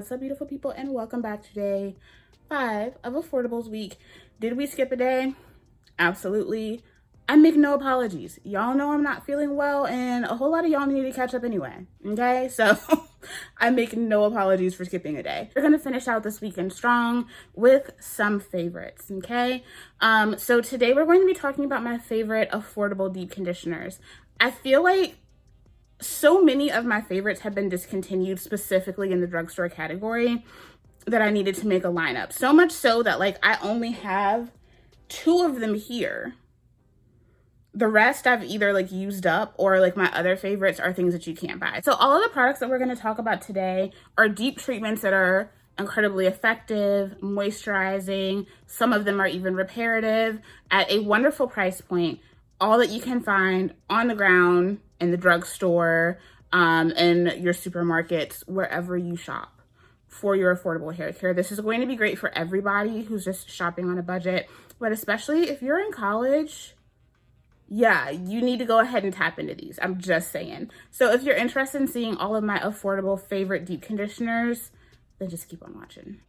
What's up, beautiful people, and welcome back to day 5 of Affordables Week. Did we skip a day? Absolutely. I make no apologies. Y'all know I'm not feeling well, and a whole lot of y'all need to catch up anyway, okay? So I make no apologies for skipping a day. We're gonna finish out this weekend strong with some favorites, okay? So today we're going to be talking about my favorite affordable deep conditioners. I feel like so many of my favorites have been discontinued, specifically in the drugstore category, that I needed to make a lineup. So much so that like I only have 2 of them here. The rest I've either like used up, or like my other favorites are things that you can't buy. So all of the products that we're going to talk about today are deep treatments that are incredibly effective, moisturizing. Some of them are even reparative at a wonderful price point. All that you can find on the ground, in the drugstore, in your supermarkets, wherever you shop for your affordable hair care. This is going to be great for everybody who's just shopping on a budget, but especially if you're in college, yeah, you need to go ahead and tap into these. I'm just saying. So if you're interested in seeing all of my affordable favorite deep conditioners, then just keep on watching.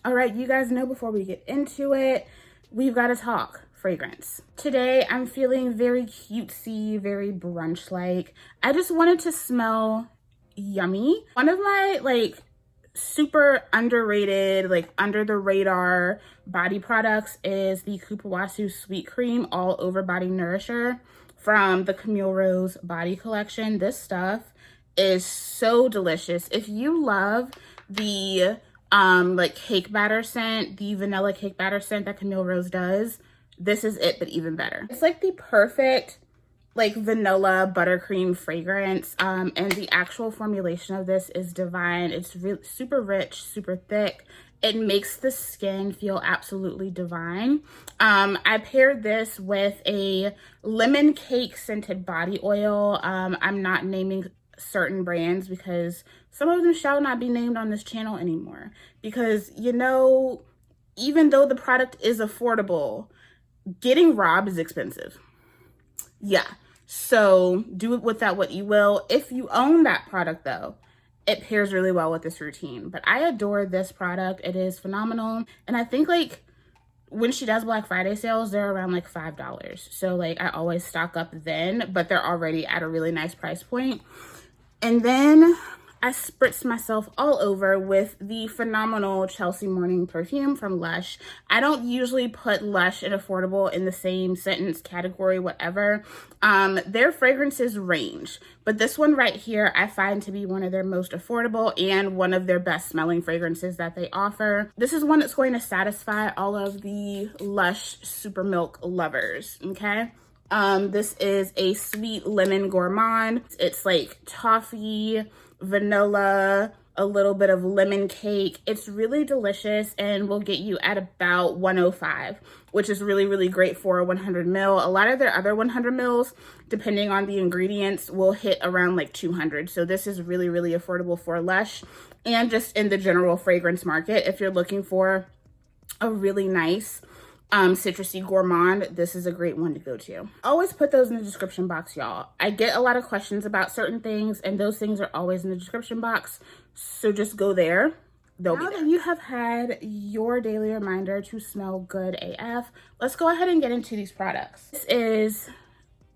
All right, you guys know before we get into it, we've got to talk fragrance. Today, I'm feeling very cutesy, very brunch-like. I just wanted to smell yummy. One of my like super underrated, like under the radar body products is the Cupuace Sweet Cream All Over Body Nourisher from the Camille Rose Body Collection. This stuff is so delicious. If you love the like cake batter scent, the vanilla cake batter scent that Camille Rose does, this is it, but even better. It's like the perfect like vanilla buttercream fragrance, and the actual formulation of this is divine. It's really super rich, super thick. It makes the skin feel absolutely divine. I paired this with a lemon cake scented body oil. I'm not naming certain brands because some of them shall not be named on this channel anymore, because you know, even though the product is affordable, getting robbed is expensive. Yeah, so do with that what you will. If you own that product though, it pairs really well with this routine. But I adore this product. It is phenomenal. And I think like when she does Black Friday sales, they're around like $5. So like I always stock up then, but they're already at a really nice price point. And then I spritzed myself all over with the phenomenal Chelsea Morning perfume from Lush. I don't usually put Lush and affordable in the same sentence, category, whatever. Their fragrances range, but this one right here I find to be one of their most affordable and one of their best smelling fragrances that they offer. This is one that's going to satisfy all of the Lush Super Milk lovers, okay? This is a sweet lemon gourmand. It's like toffee, vanilla, a little bit of lemon cake. It's really delicious and will get you at about 105, which is really, really great for a 100 ml. A lot of their other 100 mils, depending on the ingredients, will hit around like 200. So this is really, really affordable for Lush and just in the general fragrance market. If you're looking for a really nice citrusy gourmand, this is a great one to go to. Always put those in the description box, y'all. I get a lot of questions about certain things, and those things are always in the description box, so just go there. They'll be there. Now that you have had your daily reminder to smell good AF, let's go ahead and get into these products. This is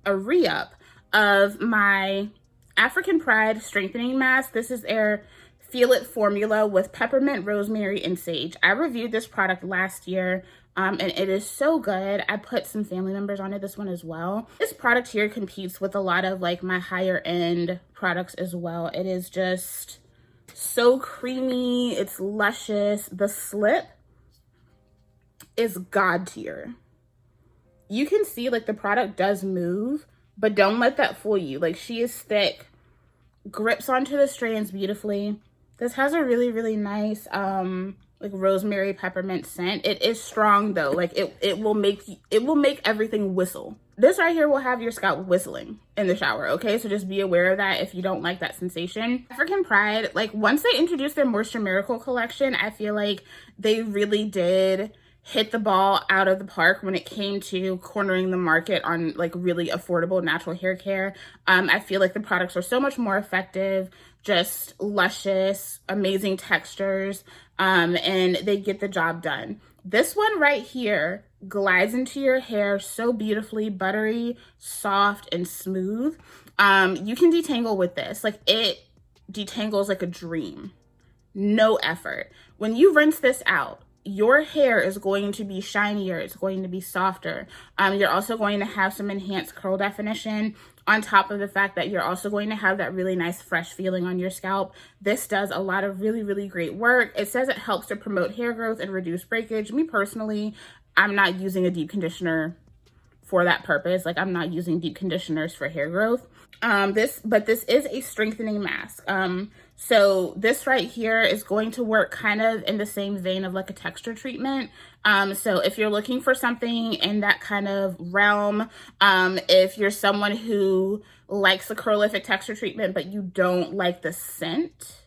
a re-up of my African Pride Strengthening Mask. This is their Feel It formula with peppermint, rosemary, and sage. I reviewed this product last year, and it is so good. I put some family members on it, this one as well. This product here competes with a lot of like my higher end products as well. It is just so creamy. It's luscious. The slip is god tier. You can see like the product does move, but don't let that fool you. Like she is thick, grips onto the strands beautifully. This has a really, really nice like rosemary peppermint scent. It is strong though. Like it will make everything whistle. This right here will have your scalp whistling in the shower, okay? So just be aware of that if you don't like that sensation. African Pride, like once they introduced their Moisture Miracle collection, I feel like they really did hit the ball out of the park when it came to cornering the market on like really affordable natural hair care. I feel like the products are so much more effective, just luscious, amazing textures, and they get the job done. This one right here glides into your hair so beautifully, buttery, soft, and smooth. You can detangle with this. Like, it detangles like a dream. No effort. When you rinse this out, your hair is going to be shinier. It's going to be softer. You're also going to have some enhanced curl definition on top of the fact that you're also going to have that really nice fresh feeling on your scalp. This does a lot of really, really great work. It says it helps to promote hair growth and reduce breakage. Me personally, I'm not using a deep conditioner for that purpose. Like, I'm not using deep conditioners for hair growth. But this is a strengthening mask. So this right here is going to work kind of in the same vein of like a texture treatment. So if you're looking for something in that kind of realm, if you're someone who likes the curlific texture treatment, but you don't like the scent,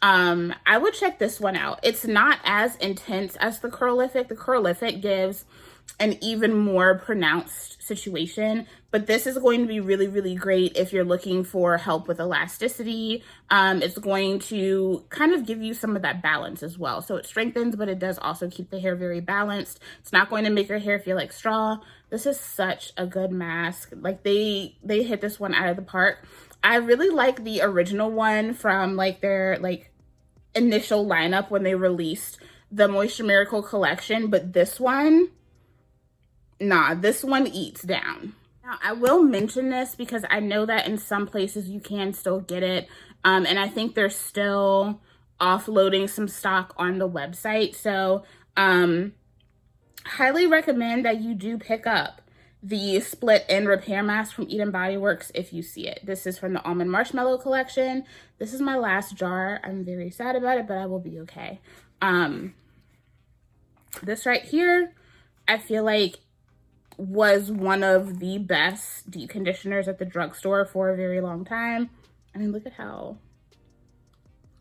I would check this one out. It's not as intense as the curlific. The curlific gives an even more pronounced situation, but this is going to be really, really great if you're looking for help with elasticity. It's going to kind of give you some of that balance as well. So it strengthens, but it does also keep the hair very balanced. It's not going to make your hair feel like straw. This is such a good mask. Like, they hit this one out of the park. I really like the original one from like their like initial lineup when they released the Moisture Miracle collection, but this one, nah, this one eats down. Now, I will mention this because I know that in some places you can still get it, and I think they're still offloading some stock on the website. So highly recommend that you do pick up the split end repair mask from Bodyworks if you see it. This is from the Almond Marshmallow collection. This is my last jar. I'm very sad about it, but I will be okay. This right here, I feel like was one of the best deep conditioners at the drugstore for a very long time. I mean, look at how,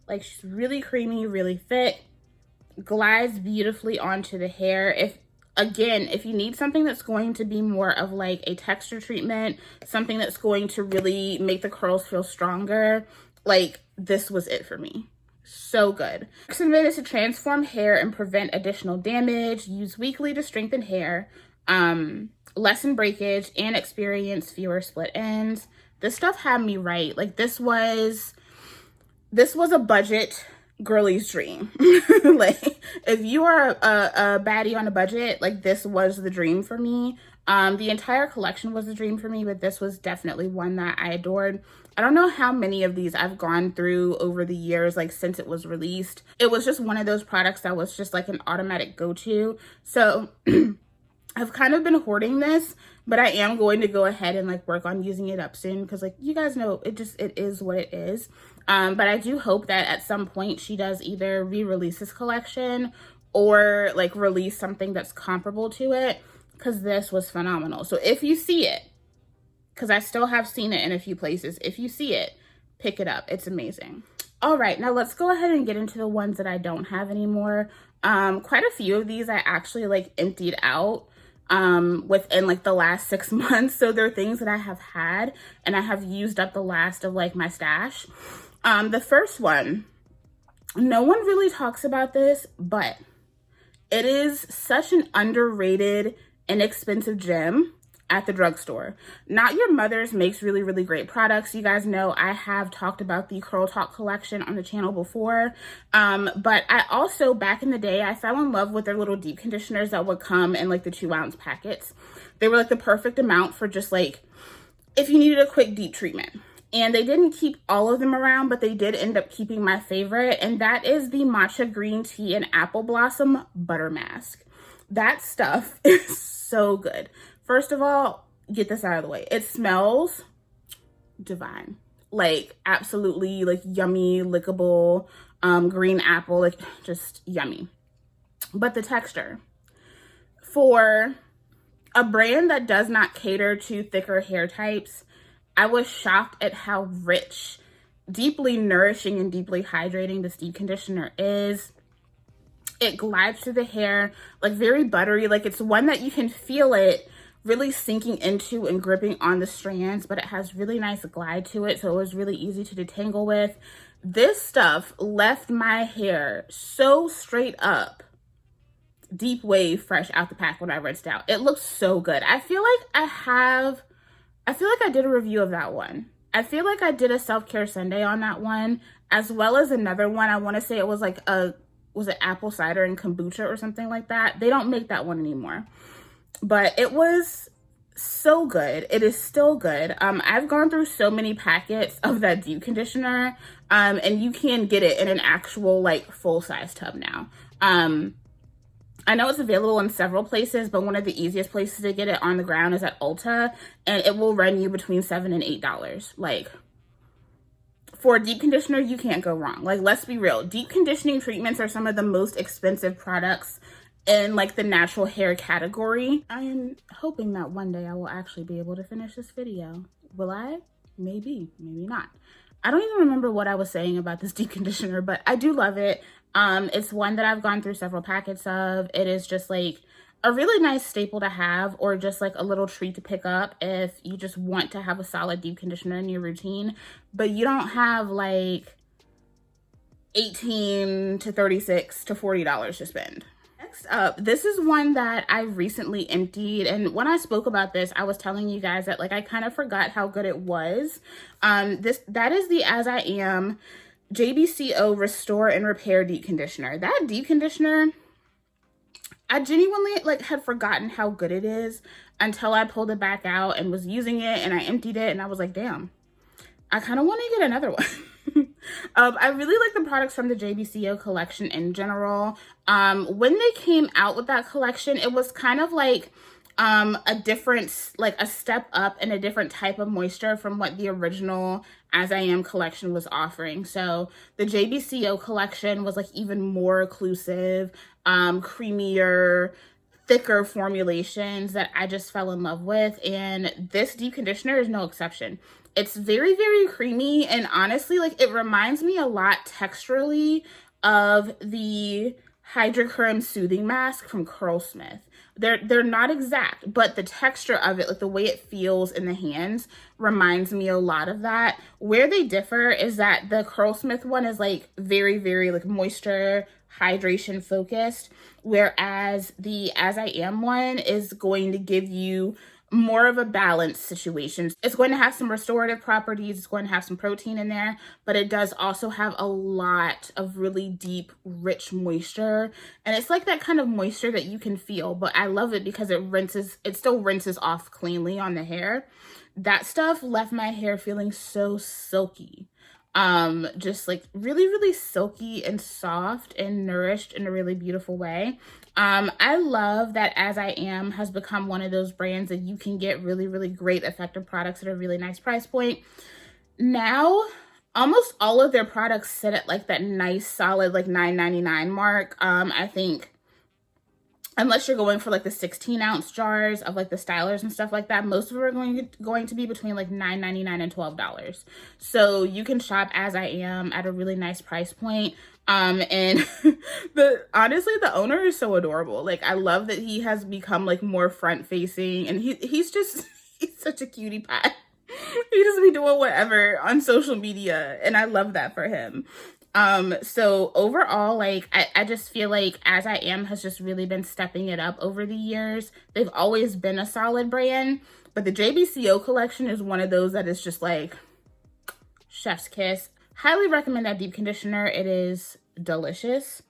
like, she's really creamy, really thick, glides beautifully onto the hair. If you need something that's going to be more of like a texture treatment, something that's going to really make the curls feel stronger, like, this was it for me. So good. Oxidate is to transform hair and prevent additional damage. Use weekly to strengthen hair, lessen breakage, and experience fewer split ends. This stuff had me right. Like, this was a budget girly's dream. Like, if you are a baddie on a budget, like, this was the dream for me. The entire collection was a dream for me, but this was definitely one that I adored. I don't know how many of these I've gone through over the years, like, since it was released. It was just one of those products that was just like an automatic go-to. So I've kind of been hoarding this, but I am going to go ahead and like work on using it up soon because, like, you guys know, it is what it is. But I do hope that at some point she does either re-release this collection or like release something that's comparable to it, because this was phenomenal. So if you see it, because I still have seen it in a few places, if you see it, pick it up. It's amazing. All right, now let's go ahead and get into the ones that I don't have anymore. Quite a few of these I actually like emptied out within like the last 6 months. So they're things that I have had and I have used up the last of like my stash. The first one, no one really talks about this, but it is such an underrated, inexpensive gem at the drugstore. Not Your Mother's makes really, really great products. You guys know I have talked about the Curl Talk collection on the channel before. But I also, back in the day, I fell in love with their little deep conditioners that would come in like the 2-ounce packets. They were like the perfect amount for just like, if you needed a quick deep treatment. And they didn't keep all of them around, but they did end up keeping my favorite. And that is the Matcha Green Tea and Apple Blossom Butter Mask. That stuff is so good. First of all, get this out of the way. It smells divine. Like, absolutely, like, yummy, lickable, green apple, like, just yummy. But the texture, for a brand that does not cater to thicker hair types, I was shocked at how rich, deeply nourishing, and deeply hydrating this deep conditioner is. It glides through the hair, like very buttery. Like it's one that you can feel it really sinking into and gripping on the strands, but it has really nice glide to it, so it was really easy to detangle with. This stuff left my hair so straight up, deep wave fresh out the pack when I rinsed out. It looks so good. I feel like I did a review of that one. I feel like I did a self-care Sunday on that one, as well as another one. I want to say it was like was it apple cider and kombucha or something like that? They don't make that one anymore. But it was so good. It is still good. I've gone through so many packets of that deep conditioner, and you can get it in an actual like full-size tub now. I know it's available in several places, but one of the easiest places to get it on the ground is at Ulta, and it will run you between $7 and $8. Like, for a deep conditioner, you can't go wrong. Like, let's be real. Deep conditioning treatments are some of the most expensive products in like the natural hair category. I am hoping that one day I will actually be able to finish this video. Will I? Maybe, maybe not. I don't even remember what I was saying about this deep conditioner, but I do love it. It's one that I've gone through several packets of. It is just like a really nice staple to have, or just like a little treat to pick up if you just want to have a solid deep conditioner in your routine, but you don't have like $18 to $36 to $40 to spend. Next up, this is one that I recently emptied, and when I spoke about this, I was telling you guys that like I kind of forgot how good it was. That is the As I Am JBCO Restore and Repair Deep Conditioner. That deep conditioner, I genuinely like had forgotten how good it is until I pulled it back out and was using it, and I emptied it and I was like, damn, I kind of want to get another one. I really like the products from the JBCO collection in general. When they came out with that collection, it was kind of like a different, like a step up and a different type of moisture from what the original As I Am collection was offering. So the JBCO collection was like even more occlusive, creamier, thicker formulations that I just fell in love with, and this deep conditioner is no exception. It's very, very creamy, and honestly, like it reminds me a lot texturally of the Hydrocurrent Soothing Mask from Curlsmith. They're not exact, but the texture of it, like the way it feels in the hands, reminds me a lot of that. Where they differ is that the Curlsmith one is like very, very like moisture, hydration focused, whereas the As I Am one is going to give you more of a balanced situation. It's going to have some restorative properties, it's going to have some protein in there, but it does also have a lot of really deep, rich moisture. And it's like that kind of moisture that you can feel, but I love it because it still rinses off cleanly on the hair. That stuff left my hair feeling so silky. Just like really, really silky and soft and nourished in a really beautiful way. I love that As I Am has become one of those brands that you can get really, really great effective products at a really nice price point. Now, almost all of their products sit at like that nice solid like $9.99 mark. I think unless you're going for like the 16-ounce jars of like the stylers and stuff like that, most of them are going to be between like $9.99 and $12. So you can shop As I Am at a really nice price point. And honestly, the owner is so adorable. Like, I love that he has become like more front facing, and he's such a cutie pie. He just be doing whatever on social media, and I love that for him. So overall, like, I just feel like As I Am has just really been stepping it up over the years. They've always been a solid brand, but the JBCO collection is one of those that is just like chef's kiss. Highly recommend that deep conditioner. It is delicious.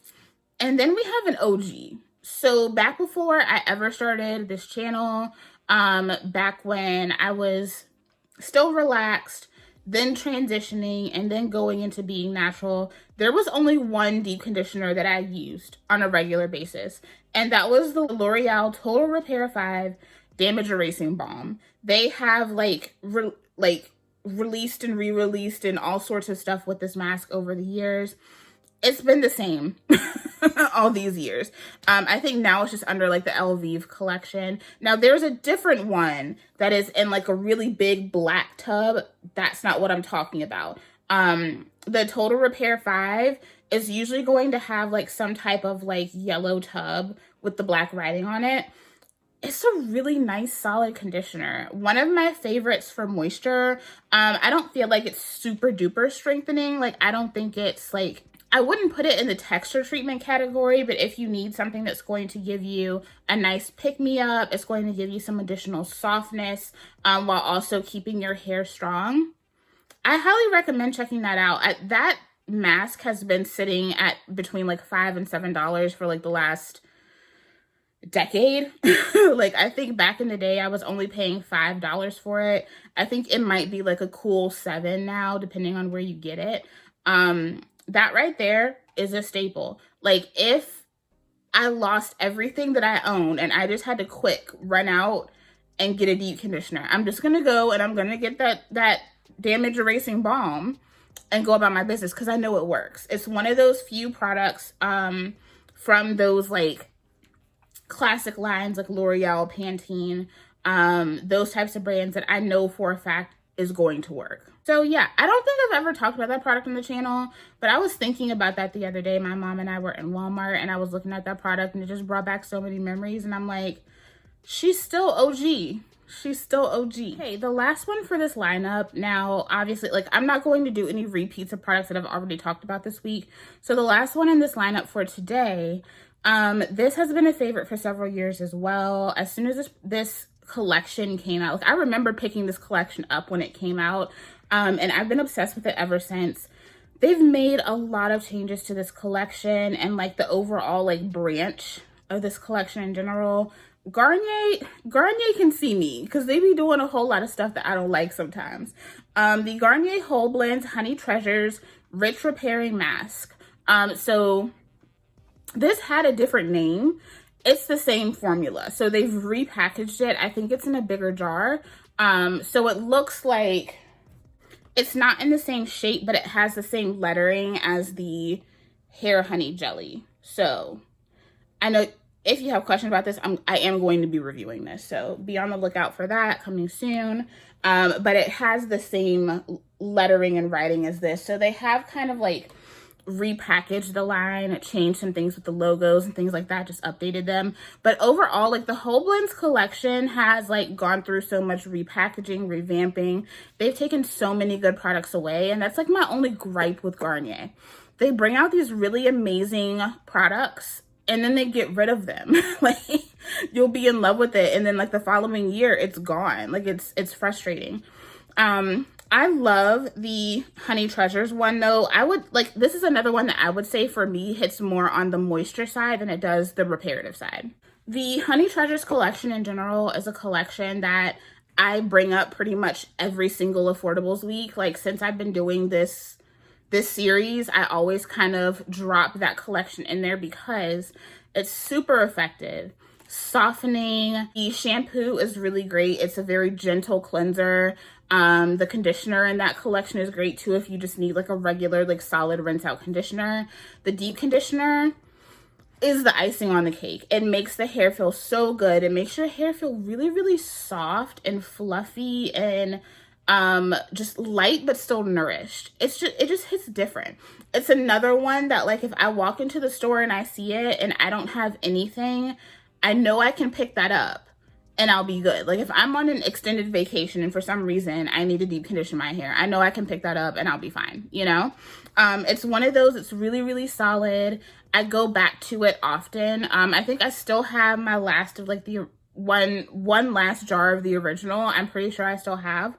And then we have an OG. So back before I ever started this channel, back when I was still relaxed, then transitioning, and then going into being natural, there was only one deep conditioner that I used on a regular basis, and that was the L'Oreal Total Repair 5 Damage Erasing Balm. They have released and re-released and all sorts of stuff with this mask over the years. It's been the same all these years. I think now it's just under like the Elvive collection. Now there's a different one that is in like a really big black tub. That's not what I'm talking about. The Total Repair 5 is usually going to have like some type of like yellow tub with the black writing on it. It's a really nice solid conditioner. One of my favorites for moisture. I don't feel like it's super duper strengthening. Like, I don't think it's like, I wouldn't put it in the texture treatment category, but if you need something that's going to give you a nice pick-me-up, it's going to give you some additional softness while also keeping your hair strong, I highly recommend checking that out. That mask has been sitting at between like $5 and $7 for like the last decade. Like, I think back in the day I was only paying $5 for it. I think it might be like a cool $7 now, depending on where you get it. That right there is a staple. Like, if I lost everything that I own and I just had to run out and get a deep conditioner, I'm just gonna go and I'm gonna get that damage erasing balm and go about my business, because I know it works. It's one of those few products from those like classic lines like L'Oreal, Pantene, those types of brands that I know for a fact is going to work. So yeah, I don't think I've ever talked about that product on the channel, but I was thinking about that the other day. My mom and I were in Walmart and I was looking at that product and it just brought back so many memories, and I'm like, she's still OG. She's still OG. Okay, the last one for this lineup. Now, obviously, like, I'm not going to do any repeats of products that I've already talked about this week. So the last one in this lineup for today, this has been a favorite for several years as well. As soon as this collection came out, like, I remember picking this collection up when it came out, and I've been obsessed with it ever since. They've made a lot of changes to this collection and like the overall like branch of this collection in general. Garnier can see me because they be doing a whole lot of stuff that I don't like sometimes. The Garnier Whole Blends Honey Treasures Rich Repairing Mask. So this had a different name. It's the same formula. So they've repackaged it. I think it's in a bigger jar. So it looks like it's not in the same shape, but it has the same lettering as the Hair Honey Jelly. So I know if you have questions about this, I am going to be reviewing this. So be on the lookout for that coming soon. But it has the same lettering and writing as this. So they have kind of like repackaged the line, changed some things with the logos and things like that, just updated them. But overall, like, the Whole Blends collection has like gone through so much repackaging, revamping. They've taken so many good products away, and that's like my only gripe with Garnier. They bring out these really amazing products and then they get rid of them. Like, you'll be in love with it and then like the following year it's gone. Like, it's frustrating. I love the Honey Treasures one though. This is another one that I would say for me hits more on the moisture side than it does the reparative side. The Honey Treasures collection in general is a collection that I bring up pretty much every single Affordables week. Like, since I've been doing this series, I always kind of drop that collection in there because it's super effective. Softening. The shampoo is really great. It's a very gentle cleanser. The conditioner in that collection is great too if you just need like a regular like solid rinse out conditioner. The deep conditioner is the icing on the cake. It makes the hair feel so good. It makes your hair feel really, really soft and fluffy and just light but still nourished. It just hits different. It's another one that, like, if I walk into the store and I see it and I don't have anything, I know I can pick that up and I'll be good. Like, if I'm on an extended vacation and for some reason I need to deep condition my hair, I know I can pick that up and I'll be fine, you know? It's one of those, it's really, really solid. I go back to it often. I think I still have my last of like the one last jar of the original. I'm pretty sure I still have.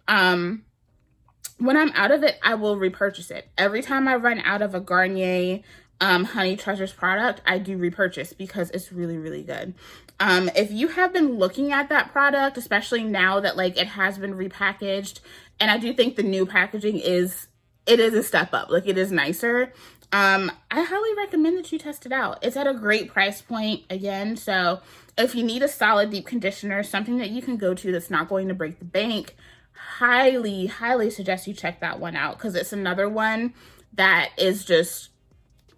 When I'm out of it, I will repurchase it. Every time I run out of a Garnier Honey Treasures product, I do repurchase because it's really, really good. If you have been looking at that product, especially now that like it has been repackaged, and I do think the new packaging is a step up, like it is nicer. I highly recommend that you test it out. It's at a great price point again. So if you need a solid deep conditioner, something that you can go to that's not going to break the bank, highly, highly suggest you check that one out because it's another one that is just,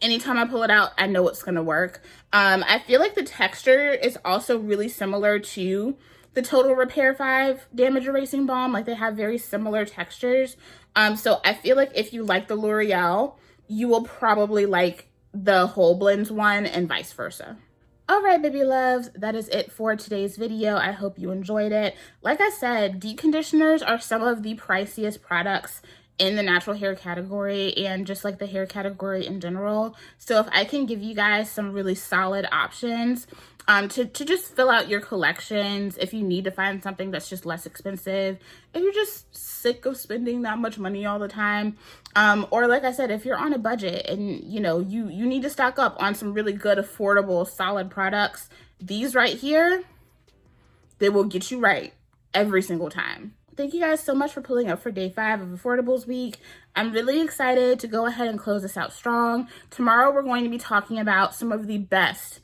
anytime I pull it out, I know it's going to work. I feel like the texture is also really similar to the Total Repair 5 Damage Erasing Balm. Like, they have very similar textures. So I feel like if you like the L'Oreal you will probably like the whole blends one and vice versa. All right, baby loves, that is it for today's video. I hope you enjoyed it. Like I said, deep conditioners are some of the priciest products in the natural hair category and just like the hair category in general. So if I can give you guys some really solid options to just fill out your collections, if you need to find something that's just less expensive, if you're just sick of spending that much money all the time, or like I said, if you're on a budget and you know you need to stock up on some really good, affordable, solid products, these right here, they will get you right every single time. Thank you guys so much for pulling up for day 5 of Affordables Week. I'm really excited to go ahead and close this out strong. Tomorrow we're going to be talking about some of the best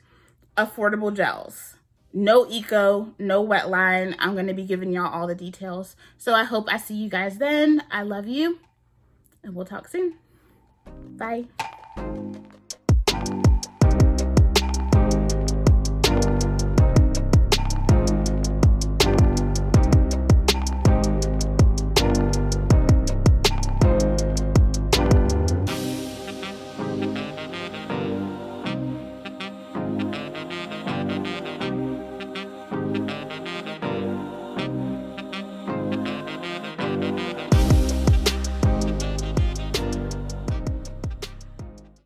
affordable gels. No eco, no wet line. I'm going to be giving y'all all the details. So I hope I see you guys then. I love you, and we'll talk soon. Bye.